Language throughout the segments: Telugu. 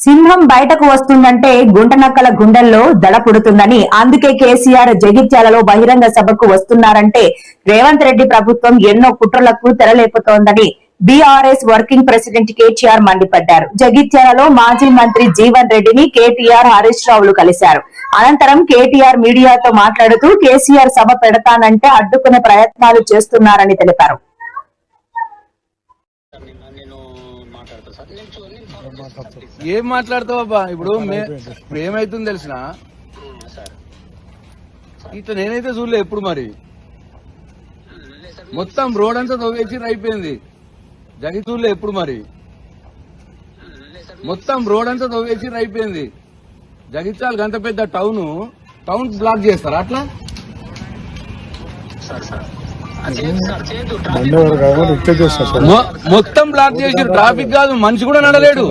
సింహం బయటకు వస్తుందంటే గుంటనక్కల గుండెల్లో దడ పుడుతుందని, అందుకే కేసీఆర్ జగిత్యాలలో బహిరంగ సభకు వస్తున్నారంటే రేవంత్ రెడ్డి ప్రభుత్వం ఎన్నో కుట్రలకు తెరలేపుతోందని బీఆర్ఎస్ వర్కింగ్ ప్రెసిడెంట్ కేటీఆర్ మండిపడ్డారు. జగిత్యాలలో మాజీ మంత్రి జీవన్ రెడ్డిని కేటీఆర్, హరీష్ రావులు కలిశారు. అనంతరం కేటీఆర్ మీడియాతో మాట్లాడుతూ కేసీఆర్ సభ పెడతానంటే అడ్డుకునే ప్రయత్నాలు చేస్తున్నారని తెలిపారు. ఏం మాట్లాడతావబ్బా? ఇప్పుడు ఏమైతుంది తెలిసిన ఇట్లా నేనైతే చూడలే ఎప్పుడు. మరి మొత్తం రోడ్ అంతా తవ్వేసి అయిపోయింది. జగిత్యాలలో ఎప్పుడు మరి మొత్తం రోడ్ అంతా తవ్వేసి అయిపోయింది. జగిత్యాల అంత పెద్ద టౌన్ బ్లాక్ చేస్తారా అట్లా? మొత్తం బ్లాక్ చేసి ట్రాఫిక్ కాదు, మనిషి కూడా నడలేడు.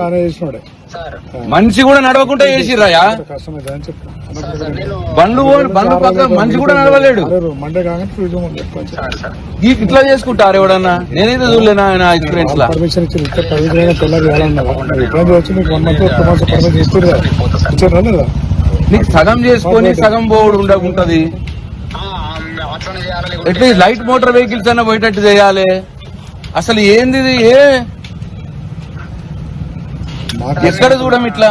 మనిషి కూడా నడవకుండా చేసిర్రాయా? బండ్లు పక్క మనిషి కూడా నడవలేడు. ఇట్లా చేసుకుంటారు ఎవడన్నా? నేనైతే చూడలేనా నా ఎక్స్పీరియన్స్ లా. నీకు సగం చేసుకొని సగం పోవడం ఉండకుంటది. అట్లీస్ట్ లైట్ మోటార్ వెహికల్స్ అన్న పోయేటట్టు చేయాలి. అసలు ఏంది ఇది? ఎక్కడ చూడం ఇట్లా?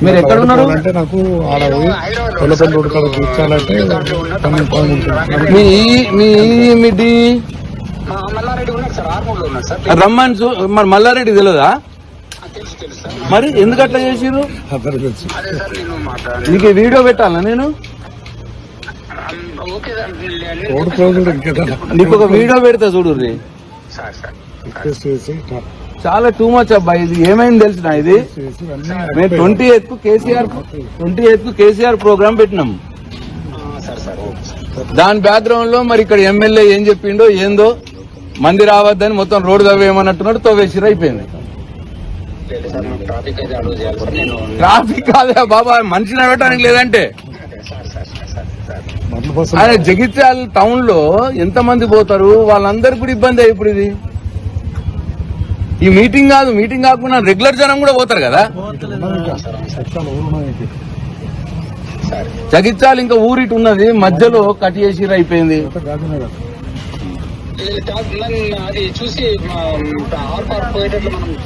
మీరు ఎక్కడ ఉన్నారు? రమ్మని మరి మల్లారెడ్డి తెలియదా? మరి ఎందుకు అట్లా చేసిరు? నీకు వీడియో పెట్టాలా నేను? నీకు ఒక వీడియో పెడతా చూడు. చాలా టూ మచ్ అబ్బాయి. ఇది ఏమైంది తెలిసిన? ఇది మేము 28th కు కేసీఆర్ ప్రోగ్రామ్ పెట్టినాం. దాని బ్యాక్గ్రౌండ్ లో మరి ఇక్కడ ఎమ్మెల్యే ఏం చెప్పిండో ఏందో, మంది రావద్దని మొత్తం రోడ్డు తవ్వేయమన్నట్టున్నాడు. తవ్వేసిరు అయిపోయింది. ట్రాఫిక్ కాదా బాబా, మనిషి నడవటానికి లేదంటే. ఆయన జగిత్యాల టౌన్ లో ఎంత మంది పోతారు? వాళ్ళందరికీ కూడా ఇబ్బంది. ఇప్పుడు ఇది ఈ మీటింగ్ కాదు, మీటింగ్ కాకుండా రెగ్యులర్ జనం కూడా పోతారు కదా. జగిత్యాల ఇంకా ఊరిటి ఉన్నది, మధ్యలో కట్ చేసి అయిపోయింది.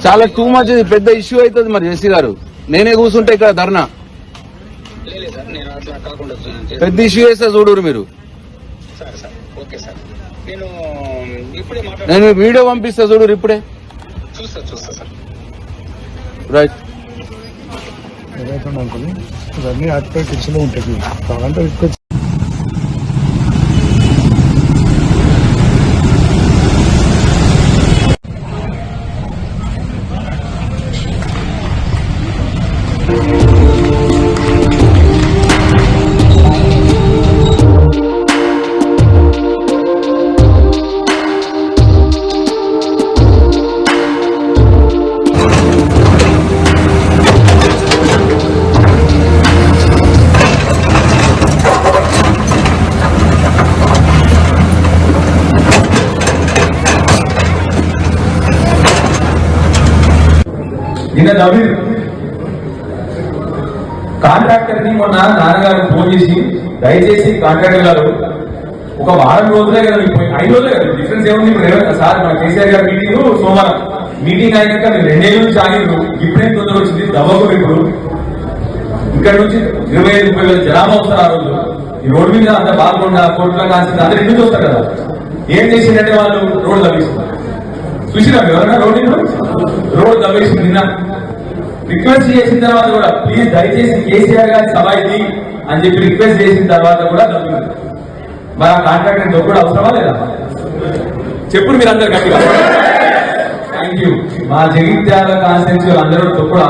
చాలా టూ మచ్. పెద్ద ఇష్యూ అవుతుంది. మరి జేసీ గారు నేనే కూర్చుంటే ఇక్కడ ధర్నా పెద్ద ఇష్యూ చేస్తా చూడరు మీరు. నేను వీడియో పంపిస్తా చూడరు ఇప్పుడే. రైట్. ఇవన్నీ ఆర్టికల్స్ ఉంటుంది. నిన్న నవీన్ కాంట్రాక్టర్ ని మొన్న నాన్నగారు ఫోన్ చేసి, దయచేసి కాంట్రాక్టర్ గారు ఒక వారం రోజులే కదా, 5 రోజులే కదా, డిఫరెన్స్ ఏముంది? ఇప్పుడు ఏమైనా సార్ మా కేసీఆర్ గారి మీటింగ్ సోమవారం, మీటింగ్ అయినాక మీరు 2 ఏళ్ళ నుంచి ఆగిరు, ఇప్పుడే తొందర వచ్చింది. దవ్వకు ఇప్పుడు ఇక్కడ నుంచి 25-30 వేల జనాభా వస్తారు. ఆ రోజు ఈ రోడ్డు మీద అంత బాగుండా కోట్ల కాల్సింది అందరు ఇంటి చూస్తారు కదా. ఏం చేసిందంటే వాళ్ళు రోడ్డు తవ్విస్తున్నారు. చూసినా ఎవరైనా రోడ్డు తవ్వేసి నిన్న రిక్వెస్ట్ చేసిన తర్వాత కూడా ప్లీజ్ దయచేసి కేసీఆర్ గారి సభ ఇది అని చెప్పి రిక్వెస్ట్ చేసిన తర్వాత కూడా తప్పింది. మరి ఆ కాంట్రాక్టర్ దొక్కుడు అవసరమా లేదా? చెప్పుడు మీరు అందరు గట్టిగా. Thank you. మా జగిత్యాల కాన్స్టిట్యూన్సీ అందరూ దొక్కుడు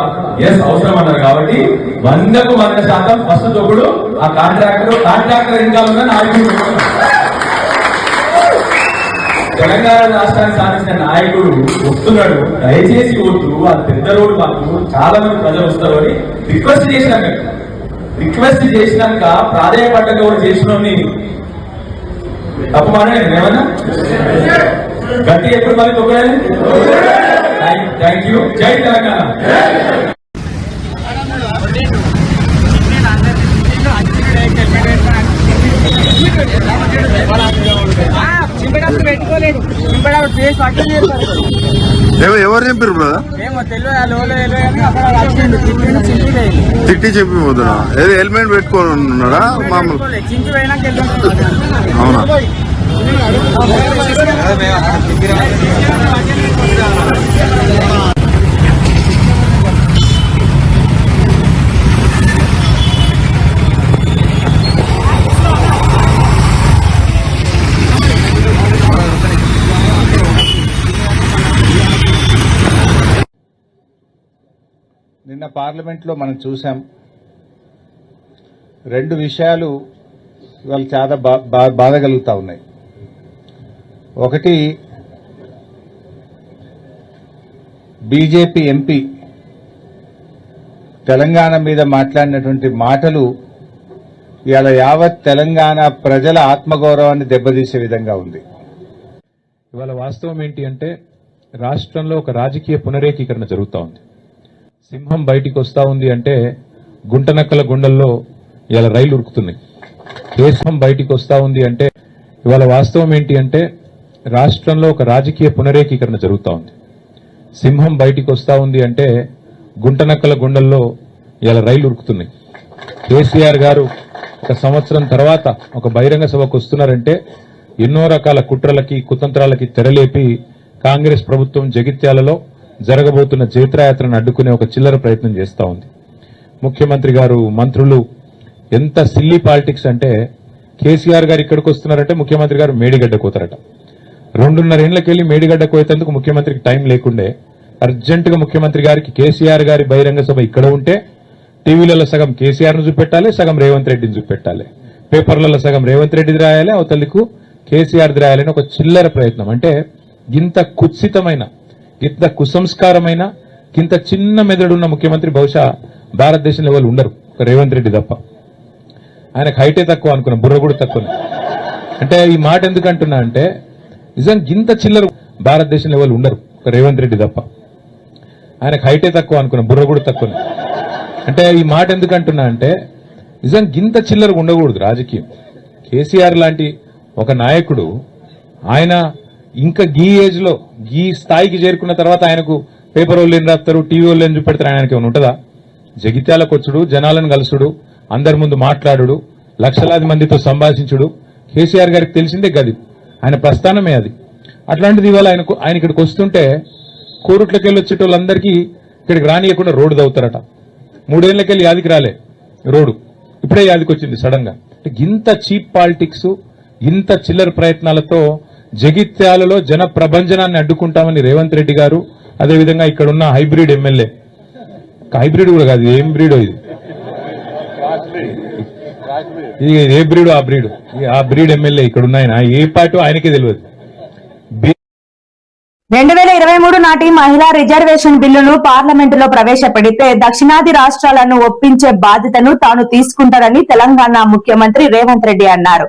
అవసరం అన్నారు కాబట్టి 100కు 100% ఫస్ట్ దొక్కుడు ఆ కాంట్రాక్టర్ ఇంకా ఉన్న నాయకుడు. తెలంగాణ రాష్ట్రానికి సాధించిన నాయకుడు వస్తున్నాడు, దయచేసి వద్దు, అది పెద్ద రోడ్డు, మాకు చాలా మంది ప్రజలు వస్తారు అని రిక్వెస్ట్ చేసినాక ప్రాధాన్యపడ్డ కూడా చేసిన తప్పు మానే ఏమన్నా గట్టి ఎప్పుడు మళ్ళీ తొక్కలేదు. Thank you. జై తెలంగాణ. ఎవరు చెప్పారు బ్రదర్? తిట్టి చెప్పి పోతున్నా. ఏది హెల్మెట్ పెట్టుకొని ఉన్నాడా మామూలు? అవునా? నిన్న పార్లమెంట్లో మనం చూసాం. రెండు విషయాలు ఇవాళ చాలా బాధ కలుగుతా ఉన్నాయి. ఒకటి, బీజేపీ ఎంపీ తెలంగాణ మీద మాట్లాడినటువంటి మాటలు ఇవాళ యావత్ తెలంగాణ ప్రజల ఆత్మగౌరవాన్ని దెబ్బతీసే విధంగా ఉంది. ఇవాళ వాస్తవం ఏంటి అంటే రాష్ట్రంలో ఒక రాజకీయ పునరేకీకరణ జరుగుతూ ఉంది. సింహం బయటికి వస్తా ఉంది అంటే గుంటనక్కల గుండెల్లో ఇవాళ రైలు ఉరుకుతున్నాయి. సింహం బయటికి వస్తా ఉంది అంటే ఇవాళ వాస్తవం ఏంటి అంటే రాష్ట్రంలో ఒక రాజకీయ పునరేకీకరణ జరుగుతూ ఉంది. సింహం బయటికి వస్తా ఉంది అంటే గుంటనక్కల గుండెల్లో ఇవాళ రైలు ఉరుకుతున్నాయి. కేసీఆర్ గారు ఒక సంవత్సరం తర్వాత ఒక బహిరంగ సభకు వస్తున్నారంటే ఎన్నో రకాల కుట్రలకి కుతంత్రాలకి తెరలేపి కాంగ్రెస్ ప్రభుత్వం జగిత్యాలలో జరగబోతున్న జైత్రయాత్రను అడ్డుకునే ఒక చిల్లర ప్రయత్నం చేస్తూ ఉంది. ముఖ్యమంత్రి గారు, మంత్రులు ఎంత సిల్లీ పాలిటిక్స్ అంటే కేసీఆర్ గారు ఇక్కడికి వస్తున్నారంటే ముఖ్యమంత్రి గారు మేడిగడ్డ కోతారట. 2.5 ఏళ్లకెళ్లి మేడిగడ్డ కోయేందుకు ముఖ్యమంత్రికి టైం లేకుండే అర్జెంటుగా ముఖ్యమంత్రి గారికి కేసీఆర్ గారి బహిరంగ సభ ఇక్కడ ఉంటే టీవీలలో సగం కేసీఆర్ ను చూపెట్టాలి, సగం రేవంత్ రెడ్డిని చూపెట్టాలి, పేపర్లలో సగం రేవంత్ రెడ్డిది రాయాలి, అవతలికు కేసీఆర్ది రాయాలని ఒక చిల్లర ప్రయత్నం. అంటే ఇంత కుత్సితమైన, ఇంత కుసంస్కారమైన, ఇంత చిన్న మెదడున్న ముఖ్యమంత్రి బహుశా భారతదేశంలో ఎవరు ఉండరు, ఒక రేవంత్ రెడ్డి తప్ప. ఆయనకు హైటే తక్కువ అనుకున్నా, బుర్ర కూడా తక్కువ. అంటే ఈ మాట ఎందుకు అంటున్నా అంటే నిజంగా ఇంత చిల్లర భారతదేశంలో ఎవరు ఉండరు, ఒక రేవంత్ రెడ్డి తప్ప. ఆయనకు హైటే తక్కువ అనుకున్నా, బుర్ర కూడా తక్కువ. అంటే ఈ మాట ఎందుకు అంటున్నా అంటే నిజంగా ఇంత చిల్లర ఉండకూడదు రాజకీయం. కేసీఆర్ లాంటి ఒక నాయకుడు ఆయన ఇంకా గీ ఏజ్ లో గీ స్థాయికి చేరుకున్న తర్వాత ఆయనకు పేపర్ వాళ్ళు ఏం రాస్తారు, టీవీ వాళ్ళు ఏం చూపెడతారు, ఆయనకి ఏమైనా ఉంటుందా? జగిత్యాలకు వచ్చుడు, జనాలను కలుసుడు, అందరి ముందు మాట్లాడు, లక్షలాది మందితో సంభాషించుడు కేసీఆర్ గారికి తెలిసిందే గది, ఆయన ప్రస్థానమే అది. అట్లాంటిది ఇవాళ ఆయన ఇక్కడికి వస్తుంటే కోరుట్లకెళ్ళి వచ్చేటోళ్ళందరికీ ఇక్కడికి రానియకుండా రోడ్డు దవ్వుతారట. 3 ఏళ్లకెళ్ళి యాదికి రాలే రోడ్డు, ఇప్పుడే యాదికి వచ్చింది సడన్ గా. ఇంత చీప్ పాలిటిక్స్, ఇంత చిల్లర ప్రయత్నాలతో జగిత్యాలలో జన ప్రభంజనాన్ని అడ్డుకుంటామని రేవంత్ రెడ్డి గారు, అదేవిధంగా ఇక్కడున్న హైబ్రిడ్ ఎమ్మెల్యే, హైబ్రిడ్ కూడా కాదు, ఏం బ్రీడో ఇది, ఏ బ్రీడు ఆ బ్రీడ్ ఎమ్మెల్యే ఇక్కడ ఉన్నాయన ఏ పార్టీ ఆయనకే తెలియదు. 2023 నాటి మహిళా రిజర్వేషన్ బిల్లును పార్లమెంటులో ప్రవేశపెడితే దక్షిణాది రాష్ట్రాలను ఒప్పించే బాధ్యతను తాను తీసుకుంటారని తెలంగాణ ముఖ్యమంత్రి రేవంత్ రెడ్డి అన్నారు.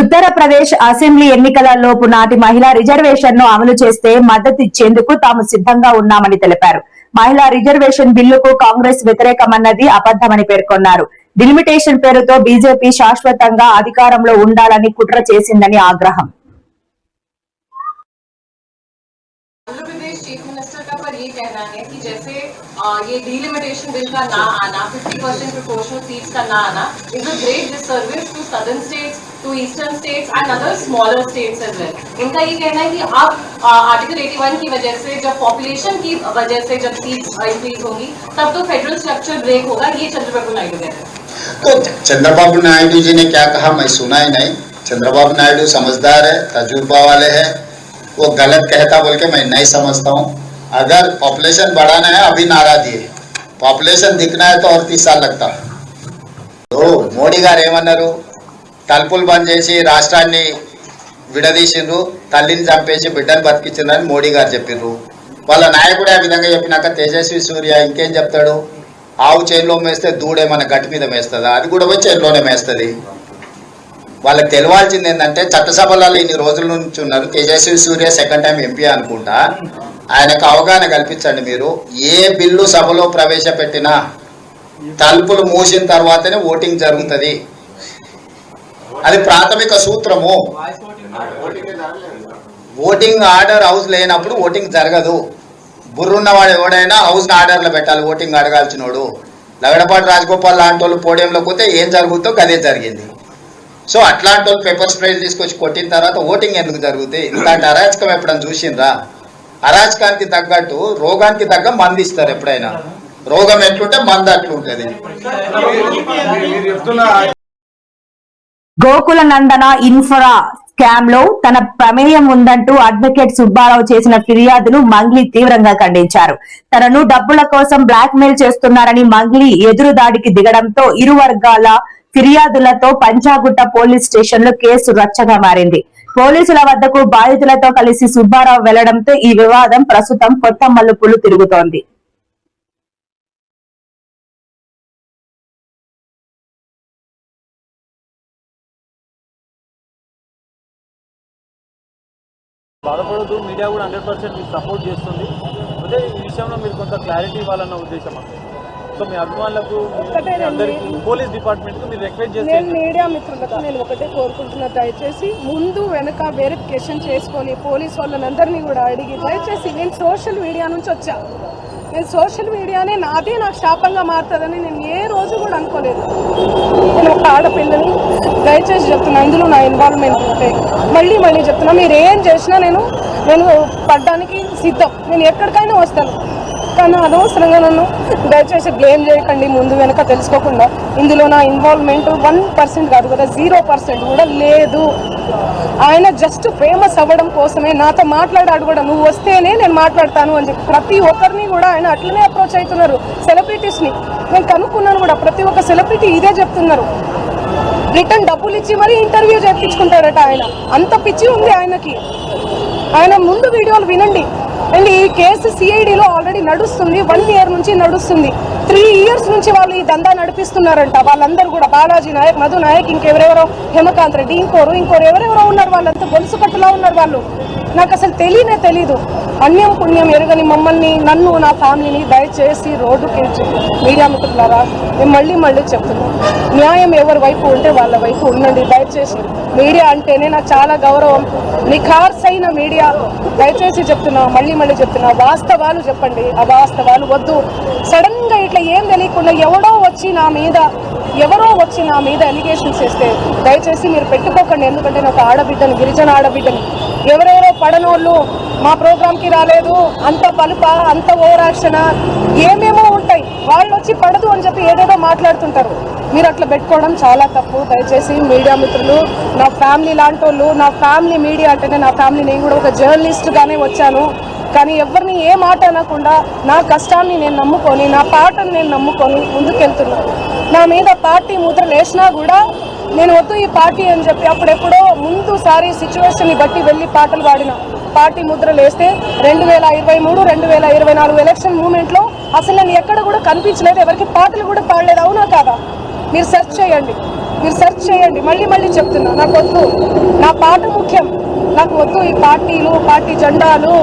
ఉత్తరప్రదేశ్ అసెంబ్లీ ఎన్నికల లోపు నాటి మహిళా రిజర్వేషన్ ను అమలు చేస్తే మద్దతిచ్చేందుకు తాము సిద్ధంగా ఉన్నామని తెలిపారు. మహిళా రిజర్వేషన్ బిల్లుకు కాంగ్రెస్ వ్యతిరేకమన్నది అబద్దమని పేర్కొన్నారు. డిలిమిటేషన్ పేరుతో బీజేపీ శాశ్వతంగా అధికారంలో ఉండాలని కుట్ర చేసిందని ఆగ్రహం. चीफ मिनिस्टर का पर ये कहना है कि जैसे ये डिलिमिटेशन बिल का ना आना, 50% प्रोपोर्शनल सीट्स का ना आना is a great disservice to southern states, to eastern states and other smaller states as well. इनका ये कहना है कि अब आर्टिकल 81 की वजह से, जब पॉपुलेशन की वजह से जब सीट्स इंक्रीज होगी तब तो फेडरल स्ट्रक्चर ब्रेक होगा. ये चंद्रबाबू नायडू कहते हैं. तो चंद्रबाबू नायडू जी ने क्या कहा मैं सुना ही नहीं. चंद्रबाबू नायडू समझदार है, तजुर्बा वाले हैं, वो गलत कहता बोल के मैं नहीं समझता हूँ. अगर पॉपुलेशन बढ़ाना है अभी नारा दिए, पॉपुलेशन दिखना है तो और 30 साल लगता. तो మోడీ గారు ఏమన్నారు, తలుపులు బంద్ చేసి రాష్ట్రాన్ని విడదీసిండ్రు, తల్లిని చంపేసి బిడ్డను బతికించిండ్రని మోడీ గారు చెప్పిర్రు. వాళ్ళ నాయకుడు ఆ విధంగా చెప్పినాక తేజస్వి సూర్య ఇంకేం చెప్తాడు, ఆవు చేనులో మేస్తే దూడే మన గట్టి మీద మేస్తుందా, అది కూడా పోయి చేనులోనే మేస్తుంది. వాళ్ళకి తెలియాల్సింది ఏంటంటే చట్టసభలలో ఇన్ని రోజుల నుంచి ఉన్నారు. తేజస్వి సూర్య సెకండ్ టైం ఎంపీ అనుకుంటా, ఆయనకు అవగాహన కల్పించండి. మీరు ఏ బిల్లు సభలో ప్రవేశపెట్టినా తలుపులు మూసిన తర్వాతనే ఓటింగ్ జరుగుతుంది. అది ప్రాథమిక సూత్రము. ఓటింగ్ ఆర్డర్ హౌస్ లేనప్పుడు ఓటింగ్ జరగదు. బుర్రున్నవాడు ఎవడైనా హౌస్ ఆర్డర్లో పెట్టాలి. ఓటింగ్ అడగాల్సినోడు లగడపాటి రాజగోపాల్ లాంటి వాళ్ళు పోడియంలో పోతే ఏం జరుగుతుందో అదే జరిగింది. సో అట్లాంటి వాళ్ళు పేపర్ స్ప్రేలు తీసుకొచ్చి కొట్టిన తర్వాత ఓటింగ్ ఎందుకు జరుగుతాయి? ఇలాంటి అరాచకం ఎప్పుడైనా చూసిండ్రా? అరాచకానికి తగ్గట్టు రోగానికి తగ్గ మందు ఇస్తారు. ఎప్పుడైనా రోగం ఎట్లుంటే మందు అట్లుంటది. గోకుల నందన ఇన్ఫ్రా స్కామ్ లో తన ప్రమేయం ఉందంటూ అడ్వకేట్ సుబ్బారావు చేసిన ఫిర్యాదును మంగ్లీ తీవ్రంగా ఖండించారు. తనను డబ్బుల కోసం బ్లాక్ మెయిల్ చేస్తున్నారని మంగ్లీ ఎదురుదాడికి దిగడంతో ఇరు వర్గాల ఫిర్యాదులతో పంచాగుట్ట పోలీస్ స్టేషన్ లో కేసు రచ్చగా మారింది. పోలీసుల వద్దకు బాధితులతో కలిసి సుబ్బారావు వెళ్లడంతో ఈ వివాదం ప్రస్తుతం కొత్త మలుపులు తిరుగుతోంది. బాధపడదు, మీడియా కూడా 100% మీకు సపోర్ట్ చేస్తుంది. అదే ఈ విషయంలో మీరు కొంత క్లారిటీ ఇవ్వాలన్న ఉద్దేశం అంతే. సో మీ అభిమానులకు అందరికీ పోలీస్ డిపార్ట్మెంట్ కు మీరు రిక్వెస్ట్ చేస్తే, నేను మీడియా మిత్రులకు నేను ఒకటే కోరుకుంటున్నా, దయచేసి ముందు వెనక వెరిఫికేషన్ చేసుకొని పోలీస్ వాళ్ళందరినీ కూడా అడిగి, దయచేసి నేను సోషల్ మీడియా నుంచి వచ్చా. నేను సోషల్ మీడియానే నాదే నాకు శాపంగా మారుతుందని నేను ఏ రోజు కూడా అనుకోలేదు. నేను ఒక ఆడపిల్లని దయచేసి చెప్తున్నా, ఇందులో నా ఇన్వాల్వ్మెంట్ ఉంటే మళ్ళీ చెప్తున్నా, మీరు ఏం చేసినా నేను పడ్డానికి సిద్ధం. నేను ఎక్కడికైనా వస్తాను. కానీ అనవసరంగా నన్ను దయచేసి బ్లేమ్ చేయకండి ముందు వెనక తెలుసుకోకుండా. ఇందులో నా ఇన్వాల్వ్మెంట్ 1% కాదు కదా, 0% కూడా లేదు. ఆయన జస్ట్ ఫేమస్ అవ్వడం కోసమే నాతో మాట్లాడాడు కూడా, నువ్వు వస్తేనే నేను మాట్లాడతాను అని చెప్పి ప్రతి ఒక్కరిని కూడా ఆయన అట్లనే అప్రోచ్ అవుతున్నారు. సెలబ్రిటీస్ని నేను కనుక్కున్నాను కూడా, ప్రతి ఒక్క సెలబ్రిటీ ఇదే చెప్తున్నారు. రిటర్న్ డబ్బులు ఇచ్చి మరీ ఇంటర్వ్యూ చేయించుకుంటారట. ఆయన అంత పిచ్చి ఉంది ఆయనకి. ఆయన ముందు వీడియోలు వినండి. అండ్ ఈ కేసు సిఐడిలో ఆల్రెడీ నడుస్తుంది, 1 year నుంచి నడుస్తుంది. 3 years నుంచి వాళ్ళు ఈ దందా నడిపిస్తున్నారంట. వాళ్ళందరూ కూడా బాలాజీ నాయక్, మధు నాయక్, ఇంకెవరెవరో, హేమకాంత్ రెడ్డి, ఇంకోరు ఎవరెవరో ఉన్నారు. వాళ్ళంతా గొలుసు కట్టులా ఉన్నారు వాళ్ళు. నాకు అసలు తెలీదు. అన్యం పుణ్యం ఎరుగని మమ్మల్ని, నన్ను, నా ఫ్యామిలీని దయచేసి రోడ్డుకి మీడియా మిత్రులారా నేను మళ్ళీ చెప్తున్నాను, న్యాయం ఎవరి వైపు ఉంటే వాళ్ళ వైపు ఉండండి. దయచేసి మీడియా అంటేనే నాకు చాలా గౌరవం. నిఖార్సైన మీడియా, దయచేసి చెప్తున్నా, మళ్ళీ చెప్తున్నా, వాస్తవాలు చెప్పండి. అవాస్తవాలు వద్దు. సడన్ గా ఇట్లా ఏం తెలియకుండా ఎవరో వచ్చి నా మీద ఎలిగేషన్స్ చేస్తే దయచేసి మీరు పెట్టుకోకండి. ఎందుకంటే నేను ఒక ఆడబిడ్డని, గిరిజన ఆడబిడ్డని. ఎవరెవరో పడనోళ్ళు మా ప్రోగ్రామ్కి రాలేదు, అంత పలుప, అంత ఓవర్ యాక్షన్, ఏమేమో ఉంటాయి. వాళ్ళు వచ్చి పడదు అని చెప్పి ఏదేదో మాట్లాడుతుంటారు. మీరు అట్లా పెట్టుకోవడం చాలా తప్పు. దయచేసి మీడియా మిత్రులు, నా ఫ్యామిలీ లాంటి వాళ్ళు, నా ఫ్యామిలీ మీడియా అంటేనే నా ఫ్యామిలీ. నేను కూడా ఒక జర్నలిస్ట్గానే వచ్చాను. కానీ ఎవరిని ఏ మాట అనకుండా నా కష్టాన్ని నేను నమ్ముకొని, నా పాటను నేను నమ్ముకొని ముందుకెళ్తున్నాను. నా మీద పార్టీ ముద్రలు వేసినా కూడా నేను వద్దు ఈ పార్టీ అని చెప్పి అప్పుడెప్పుడో ముందుసారి సిచ్యువేషన్ని బట్టి వెళ్ళి పాటలు పాడిన. పార్టీ ముద్రలు వేస్తే 2023, 2024 ఎలక్షన్ మూమెంట్లో అసలు నేను ఎక్కడ కూడా కనిపించలేదు. ఎవరికి పాటలు కూడా పాడలేదు. అవునా కాదా? మీరు సెర్చ్ చేయండి. మళ్ళీ చెప్తున్నా, నాకు వద్దు, నా పాట ముఖ్యం. నాకు వద్దు ఈ పార్టీలు, పార్టీ జెండాలు,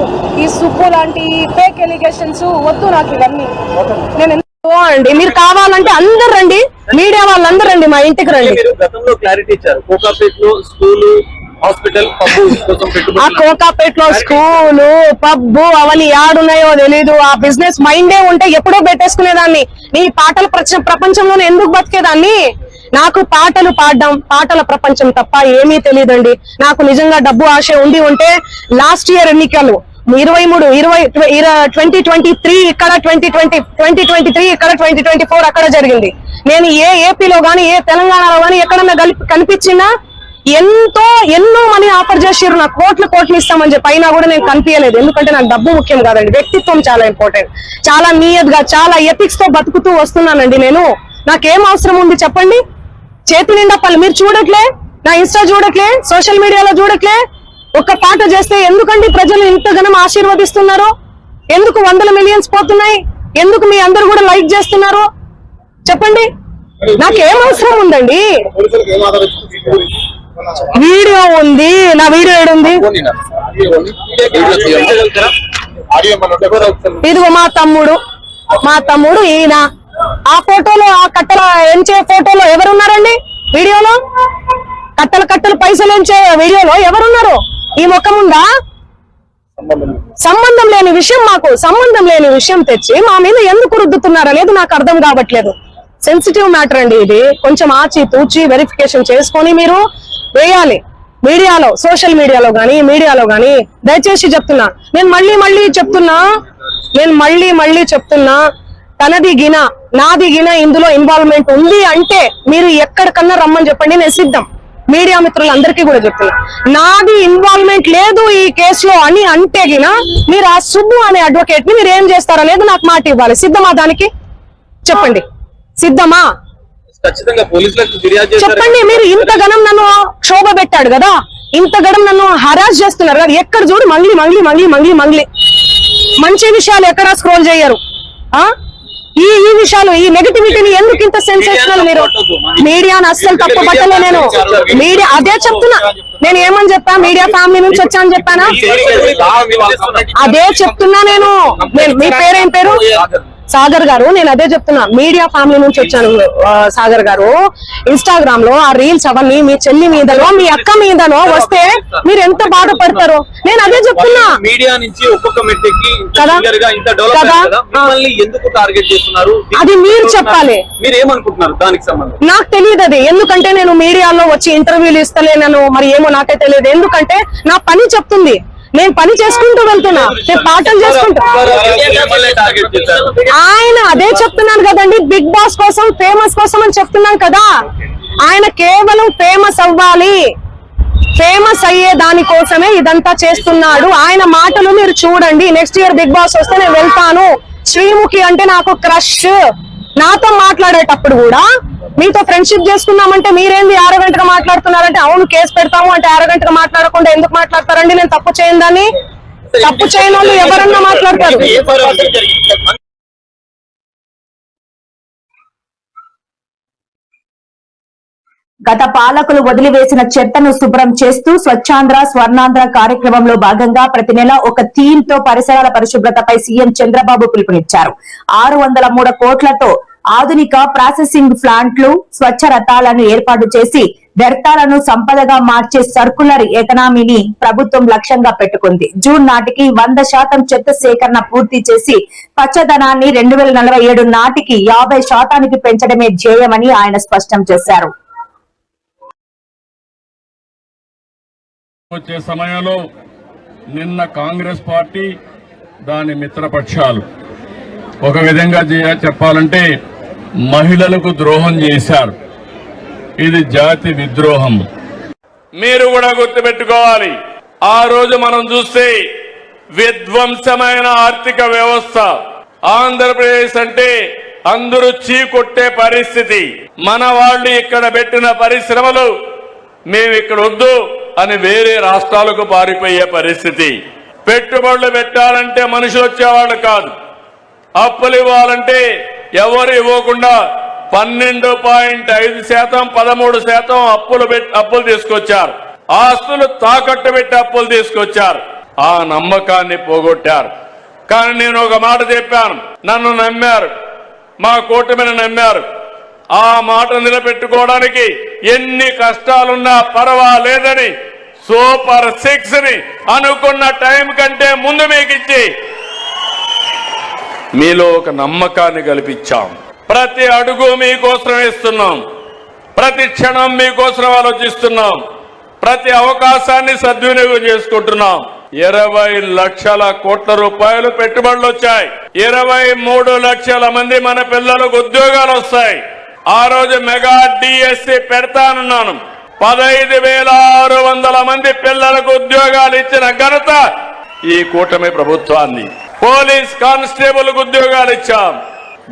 ఈ సుబ్బు లాంటి ఫేక్ ఎలిగేషన్స్ వద్దు నాకు ఇవన్నీ. నేను అండి, మీరు కావాలంటే అందరు రండి, మీడియా వాళ్ళందరూ రండి, మా ఇంటికి రండి. గతంలో క్లారిటీ ఇచ్చారు, కోకాపేటలో స్కూలు, హాస్పిటల్, పబ్బు కోసం ఆ కోకాపేటలో స్కూలు, పబ్బు అవన్నీ యాడున్నాయో తెలీదు. ఆ బిజినెస్ మైండే ఉంటే ఎప్పుడో పెట్టేసుకునేదాన్ని. నీ పాటల ప్రపంచంలోనే ఎందుకు బతికేదాన్ని? నాకు పాటలు పాడడం, పాటల ప్రపంచం తప్ప ఏమీ తెలియదండి. నాకు నిజంగా డబ్బు ఆశ ఉంటే లాస్ట్ ఇయర్ ఎన్నికలు 2023 ఇక్కడ, 2023 ఇక్కడ, 2024 అక్కడ జరిగింది. నేను ఏ ఏపీలో గానీ, ఏ తెలంగాణలో గానీ ఎక్కడన్నా కనిపించినా ఎన్నో మనీ ఆఫర్ చేసిర్రు, నాకు కోట్లు ఇస్తామని చెప్పి. అయినా కూడా నేను కనిపించలేదు. ఎందుకంటే నాకు డబ్బు ముఖ్యం కాదండి, వ్యక్తిత్వం చాలా ఇంపార్టెంట్. చాలా నియత్గా, చాలా ఎథిక్స్ తో బతుకుతూ వస్తున్నానండి నేను. నాకేం అవసరం ఉంది చెప్పండి? చేతి నిండా పళ్ళు. మీరు చూడట్లే, నా ఇన్స్టా చూడట్లే, సోషల్ మీడియాలో చూడట్లే. ఒక్క పాట చేస్తే ఎందుకండి ప్రజలు ఇంతగానం ఆశీర్వదిస్తున్నారు? ఎందుకు 100 millions పోతున్నాయి? ఎందుకు మీ అందరూ కూడా లైక్ చేస్తున్నారు చెప్పండి? నాకేం అవసరం ఉందండి? వీడియో ఉంది, నా వీడియో ఏడుంది? ఇదిగో మా తమ్ముడు ఈయన. ఆ ఫోటోలో, ఆ కట్టల ఎంచే ఫోటోలో ఎవరున్నారండి? వీడియోలో కట్టలు పైసలు ఎంచే వీడియోలో ఎవరున్నారు? ఈ ముఖం ఉందా? సంబంధం లేని విషయం, మాకు సంబంధం లేని విషయం తెచ్చి మా మీద ఎందుకు రుద్దుతున్నారు అనేది నాకు అర్థం కావట్లేదు. సెన్సిటివ్ మ్యాటర్ అండి ఇది. కొంచెం ఆచి తూచి వెరిఫికేషన్ చేసుకొని మీరు వేయాలి మీడియాలో, సోషల్ మీడియాలో గానీ. దయచేసి చెప్తున్నా, నేను మళ్ళీ చెప్తున్నా తనది గిన నాది గిన ఇందులో ఇన్వాల్వ్మెంట్ ఉంది అంటే మీరు ఎక్కడికన్నా రమ్మని చెప్పండి, నేను సిద్ధం. మీడియా మిత్రులందరికీ కూడా చెప్తున్నా, నాది ఇన్వాల్వ్మెంట్ లేదు ఈ కేసులో అని అంటే గిన మీరు ఆ సుబ్బు అనే అడ్వకేట్ ని మీరు ఏం చేస్తారనేది నాకు మాట ఇవ్వాలి. సిద్ధమా? దానికి చెప్పండి, సిద్ధమా? చెప్పండి. మీరు ఇంతగనం నన్ను క్షోభ పెట్టాడు కదా, ఇంతగనం నన్ను హరాస్ చేస్తున్నారు కదా, ఎక్కడ చూడు మంగ్లీ. మంచి విషయాలు ఎక్కడ స్క్రోల్ చేయరు. ఈ విషయాలు, ఈ నెగటివిటీని ఎందుకు ఇంత సెన్సేషనల్? మీరు మీడియాను అస్సలు తప్పు పట్టలే. నేను మీడియా అదే చెప్తున్నా. నేను ఏమని చెప్పా? మీడియా ఫ్యామిలీ నుంచి వచ్చా అని చెప్పానా? అదే చెప్తున్నా నేను. మీ పేరేం పేరు? సాగర్ గారు. నేను అదే చెప్తున్నా, మీడియా ఫ్యామిలీ నుంచి వచ్చాను సాగర్ గారు. ఇన్స్టాగ్రామ్ లో ఆ రీల్స్ అవన్నీ మీ చెల్లి మీదనో మీ అక్క మీదనో వస్తే మీరు ఎంత బాధపడతారో నేను అదే చెప్తున్నా. మీడియా నుంచి ఒక్కొక్క మెట్టికి ఎందుకు టార్గెట్ చేస్తున్నారు అది మీరు చెప్పాలి. మీరు ఏమనుకుంటున్నారు దానికి సంబంధం? నాకు తెలియదు అది. ఎందుకంటే నేను మీడియాలో వచ్చి ఇంటర్వ్యూలు ఇస్తలేనను, మరి ఏమో నాకే తెలియదు. ఎందుకంటే నా పని చెప్తుంది, నేను పని చేసుకుంటూ వెళ్తున్నా, నేను పాటలు చేసుకుంటా. ఆయన అదే చెప్తున్నాను కదండి, బిగ్ బాస్ కోసం, ఫేమస్ కోసం అని చెప్తున్నాను కదా. ఆయన కేవలం ఫేమస్ అవ్వాలి, ఫేమస్ అయ్యే దానికోసమే ఇదంతా చేస్తున్నాడు. ఆయన మాటలు మీరు చూడండి. నెక్స్ట్ ఇయర్ బిగ్ బాస్ వస్తే నేను వెళ్తాను. శ్రీముఖి అంటే నాకు క్రష్. నాతో మాట్లాడేటప్పుడు కూడా మీతో ఫ్రెండ్షిప్ చేసుకున్నామంటే మీరేంది ఆరోగంటగా మాట్లాడుతున్నారంటే, అవును కేసు పెడతాము అంటే ఆరోగంటగా మాట్లాడకుండా ఎందుకు మాట్లాడతారండి? నేను తప్పు చేయందని. తప్పు చేయని వాళ్ళు ఎవరన్నా మాట్లాడతారు. గత పాలకులు వదిలివేసిన చెత్తను శుభ్రం చేస్తూ స్వచ్ఛాంధ్ర స్వర్ణాంధ్ర కార్యక్రమంలో భాగంగా ప్రతి నెల ఒక థీమ్ తో పరిసరాల పరిశుభ్రతపై సీఎం చంద్రబాబు పిలుపునిచ్చారు. 603 కోట్లతో ఆధునిక ప్రాసెసింగ్ ప్లాంట్లు, స్వచ్ఛ రథాలను ఏర్పాటు చేసి వ్యర్థాలను సంపదగా మార్చే సర్కులర్ ఎకనామీని ప్రభుత్వం లక్ష్యంగా పెట్టుకుంది. జూన్ నాటికి 100% చెత్త సేకరణ పూర్తి చేసి పచ్చదనాన్ని 2047 నాటికి 50% పెంచడమే ధ్యేయమని ఆయన స్పష్టం చేశారు. వచ్చే సమయంలో నిన్న కాంగ్రెస్ పార్టీ దాని మిత్రపక్షాలు ఒక విధంగా చెప్పాలంటే మహిళలకు ద్రోహం చేశారు. ఇది జాతి విద్రోహం. మీరు కూడా గుర్తుపెట్టుకోవాలి, ఆ రోజు మనం చూస్తే విధ్వంసమైన ఆర్థిక వ్యవస్థ. ఆంధ్రప్రదేశ్ అంటే అందరూ చీకొట్టే పరిస్థితి. మన వాళ్ళు ఇక్కడ పెట్టిన పరిశ్రమలు మేము ఇక్కడ వద్దు అని వేరే రాష్ట్రాలకు పారిపోయే పరిస్థితి. పెట్టుబడులు పెట్టాలంటే మనుషులు వచ్చేవాళ్ళు కాదు, అప్పులు ఇవ్వాలంటే ఎవరు ఇవ్వకుండా 12.5%, 13% అప్పులు తీసుకొచ్చారు. ఆస్తులు తాకట్టు పెట్టి అప్పులు తీసుకొచ్చారు. ఆ నమ్మకాన్ని పోగొట్టారు. కానీ నేను ఒక మాట చెప్పాను, నన్ను నమ్మారు, మా కూటమిని నమ్మారు. ఆ మాట నిలబెట్టుకోవడానికి ఎన్ని కష్టాలున్నా పర్వాలేదని సూపర్ 6 ని అనుకున్న టైం కంటే ముందు మీకు ఇచ్చి మీలో ఒక నమ్మకాన్ని కల్పించాం. ప్రతి అడుగు మీకోసం వేస్తున్నాం, ప్రతి క్షణం మీకోసం ఆలోచిస్తున్నాం, ప్రతి అవకాశాన్ని సద్వినియోగం చేసుకుంటున్నాం. 20 లక్షల కోట్ల రూపాయలు పెట్టుబడులు వచ్చాయి. 23 లక్షల మంది మన పిల్లలకు ఉద్యోగాలు వస్తాయి. ఆ రోజు మెగా డిఎస్సి పెడతానన్నాను. 15,600 మంది పిల్లలకు ఉద్యోగాలు ఇచ్చిన ఘనత ఈ కూటమి ప్రభుత్వాన్ని. పోలీస్ కానిస్టేబుల్ కు ఉద్యోగాలు ఇచ్చాం.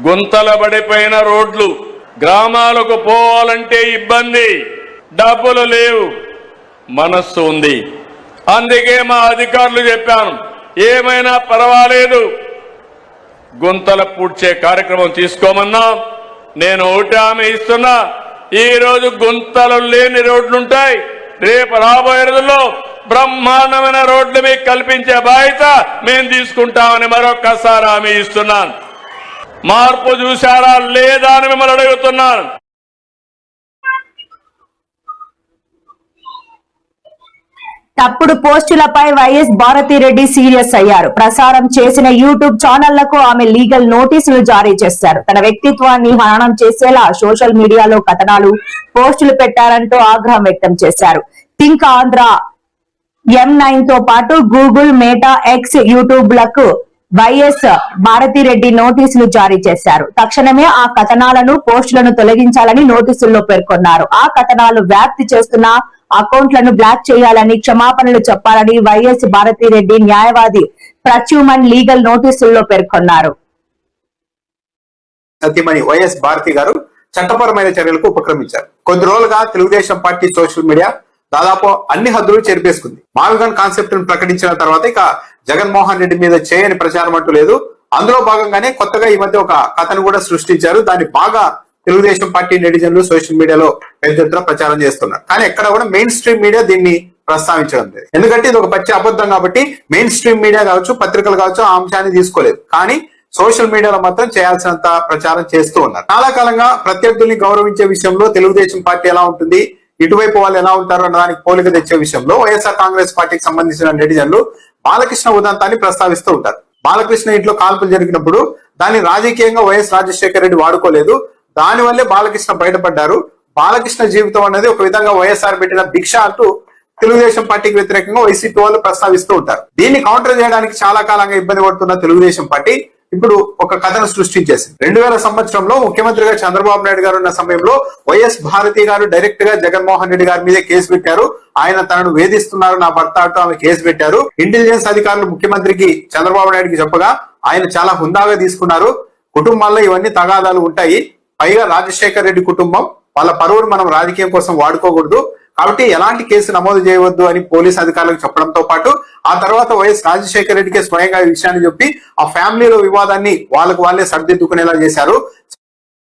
గుంతల పడిపోయిన రోడ్లు, గ్రామాలకు పోవాలంటే ఇబ్బంది, డబ్బులు లేవు, మనస్సు ఉంది. అందుకే మా అధికారులు చెప్పాను, ఏమైనా పర్వాలేదు గుంతల పూడ్చే కార్యక్రమం తీసుకోమన్నాం. నేను ఒకటి హామీ ఇస్తున్నా, ఈ రోజు గుంతలు లేని రోడ్లుంటాయి, రేపు రాబోయే రోజుల్లో బ్రహ్మాండమైన రోడ్లు మీకు కల్పించే బాధ్యత మేము తీసుకుంటామని మరొక్కసారి హామీ ఇస్తున్నాను. మార్పు చూశారా లేదా అని మిమ్మల్ని అడుగుతున్నాను. తప్పుడు పోస్టులపై వైఎస్ భారతిరెడ్డి సీరియస్ అయ్యారు. ప్రసారం చేసిన యూట్యూబ్ ఛానళ్లకు ఆమె లీగల్ నోటీసులు జారీ చేశారు. తన వ్యక్తిత్వాన్ని హననం చేసేలా సోషల్ మీడియాలో కథనాలు, పోస్టులు పెట్టారంటూ ఆగ్రహం వ్యక్తం చేశారు. థింక్ ఆంధ్ర, M9 తో పాటు గూగుల్, మేటా, ఎక్స్, యూట్యూబ్ లకు వైఎస్ భారతిరెడ్డి నోటీసులు జారీ చేశారు. తక్షణమే ఆ కథనాలను, పోస్టులను తొలగించాలని నోటీసుల్లో పేర్కొన్నారు. ఆ కథనాలు వ్యాప్తి చేస్తున్న అకౌంట్లను బ్లాక్ చేయాలని, క్షమాపణలు చెప్పాలని వైఎస్ భారతిరెడ్డి న్యాయవాది ప్రచ్యూమన్ లీగల్ నోటీసుల్లో పేర్కొన్నారు. సత్యమణి వైఎస్ భారతి గారు చట్టపరమైన చర్యలకు ఉపక్రమించారు. కొద్ది రోజులుగా తెలుగుదేశం పార్టీ సోషల్ మీడియా దాదాపు అన్ని హద్దులు చెరిపేసుకుంది. మావిగన్ కాన్సెప్ట్ ను ప్రకటించిన తర్వాత ఇక జగన్మోహన్ రెడ్డి మీద చేయని ప్రచారం అంటూ లేదు. అందులో భాగంగానే కొత్తగా ఈ మధ్య ఒక కథను కూడా సృష్టించారు. దాన్ని బాగా తెలుగుదేశం పార్టీ నెటిజన్లు సోషల్ మీడియాలో పెద్ద ఎత్తున ప్రచారం చేస్తున్నారు. కానీ ఎక్కడ కూడా మెయిన్ స్ట్రీమ్ మీడియా దీన్ని ప్రస్తావించడం లేదు. ఎందుకంటే ఇది ఒక పచ్చి అబద్ధం కాబట్టి మెయిన్ స్ట్రీమ్ మీడియా కావచ్చు, పత్రికలు కావచ్చు ఆ అంశాన్ని తీసుకోలేదు. కానీ సోషల్ మీడియాలో మాత్రం చేయాల్సినంత ప్రచారం చేస్తూ ఉన్నారు. చాలా కాలంగా ప్రత్యర్థుల్ని గౌరవించే విషయంలో తెలుగుదేశం పార్టీ ఎలా ఉంటుంది, ఇటువైపు వాళ్ళు ఎలా ఉంటారు అన్న దానికి పోలిక తెచ్చే విషయంలో వైఎస్ఆర్ కాంగ్రెస్ పార్టీకి సంబంధించిన నెటిజన్లు బాలకృష్ణ ఉదంతాన్ని ప్రస్తావిస్తూ ఉంటారు. బాలకృష్ణ ఇంట్లో కాల్పులు జరిగినప్పుడు దాన్ని రాజకీయంగా వైఎస్ రాజశేఖర రెడ్డి వాడుకోలేదు. దానివల్లే బాలకృష్ణ బయటపడ్డారు. బాలకృష్ణ జీవితం అనేది ఒక విధంగా వైఎస్ఆర్ పెట్టిన భిక్ష అంటూ తెలుగుదేశం పార్టీకి వ్యతిరేకంగా వైసీపీ వాళ్ళు ప్రస్తావిస్తూ ఉంటారు. దీన్ని కౌంటర్ చేయడానికి చాలా కాలంగా ఇబ్బంది పడుతున్న తెలుగుదేశం పార్టీ ఇప్పుడు ఒక కథను సృష్టించేసింది. 2000 సంవత్సరంలో ముఖ్యమంత్రిగా చంద్రబాబు నాయుడు గారు ఉన్న సమయంలో వైఎస్ భారతి గారు డైరెక్ట్ గా జగన్మోహన్ రెడ్డి గారి మీదే కేసు పెట్టారు. ఆయన తనను వేధిస్తున్నారు, నా భర్త అంటూ ఆమె కేసు పెట్టారు. ఇంటెలిజెన్స్ అధికారులు ముఖ్యమంత్రికి చంద్రబాబు నాయుడుకి చెప్పగా ఆయన చాలా హుందాగా తీసుకున్నారు. కుటుంబాల్లో ఇవన్నీ తగాదాలు ఉంటాయి. పైగా రాజశేఖర్ రెడ్డి కుటుంబం, వాళ్ళ పరువును మనం రాజకీయం కోసం వాడుకోకూడదు, కాబట్టి ఎలాంటి కేసు నమోదు చేయవద్దు అని పోలీస్ అధికారులకు చెప్పడంతో పాటు ఆ తర్వాత వైఎస్ రాజశేఖర రెడ్డికి స్వయంగా ఈ విషయాన్ని చెప్పి ఆ ఫ్యామిలీలో వివాదాన్ని వాళ్ళకు వాళ్ళే సర్దిద్దుకునేలా చేశారు.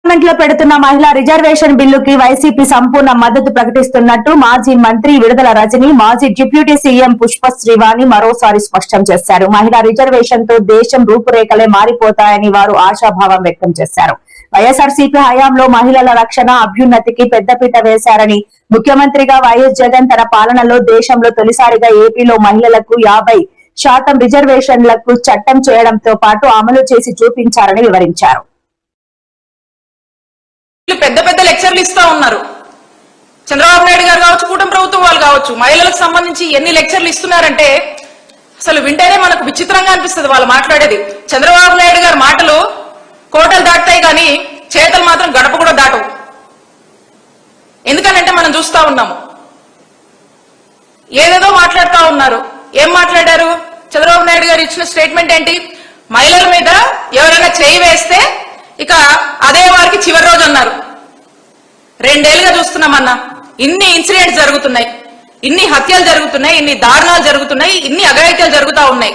పార్లమెంట్ లో పెడుతున్న మహిళా రిజర్వేషన్ బిల్లుకి వైసీపీ సంపూర్ణ మద్దతు ప్రకటిస్తున్నట్టు మాజీ మంత్రి విడుదల రజని, మాజీ డిప్యూటీ సీఎం పుష్ప శ్రీవాణి మరోసారి స్పష్టం చేశారు. మహిళా రిజర్వేషన్ తో దేశం రూపురేఖలే మారిపోతాయని వారు ఆశాభావం వ్యక్తం చేశారు. వైఎస్ఆర్సీపీ హయాంలో మహిళల రక్షణ, అభ్యున్నతికి పెద్దపీట వేశారని, ముఖ్యమంత్రిగా వైఎస్ జగన్ తన పాలనలో దేశంలో తొలిసారిగా ఏపీలో మహిళలకు 50% రిజర్వేషన్లకు చట్టం చేయడంతో పాటు అమలు చేసి చూపించారని వివరించారు. పెద్ద పెద్ద లెక్చర్లు ఇస్తా ఉన్నారు. చంద్రబాబు నాయుడు గారు కావచ్చు, కూటమి ప్రభుత్వం వాళ్ళు కావచ్చు, మహిళలకు సంబంధించి ఎన్ని లెక్చర్లు ఇస్తున్నారంటే అసలు వింటేనే మనకు విచిత్రంగా అనిపిస్తుంది వాళ్ళు మాట్లాడేది. చంద్రబాబు నాయుడు గారి మాటలు కోటలు దాటుతాయి కానీ చేతలు మాత్రం గడప కూడా దాటవు. ఎందుకనంటే మనం చూస్తా ఉన్నాము, ఏదేదో మాట్లాడుతూ ఉన్నారు. ఏం మాట్లాడారు? చంద్రబాబు నాయుడు గారు ఇచ్చిన స్టేట్మెంట్ ఏంటి? మహిళల మీద ఎవరైనా చేయి వేస్తే ఇక అదే వారికి చివరి రోజు అన్నారు. 2 ఏళ్లుగా చూస్తున్నామన్నా, ఇన్ని ఇన్సిడెంట్స్ జరుగుతున్నాయి, ఇన్ని హత్యలు జరుగుతున్నాయి, ఇన్ని దారుణాలు జరుగుతున్నాయి, ఇన్ని అఘాయిత్యాలు జరుగుతూ ఉన్నాయి.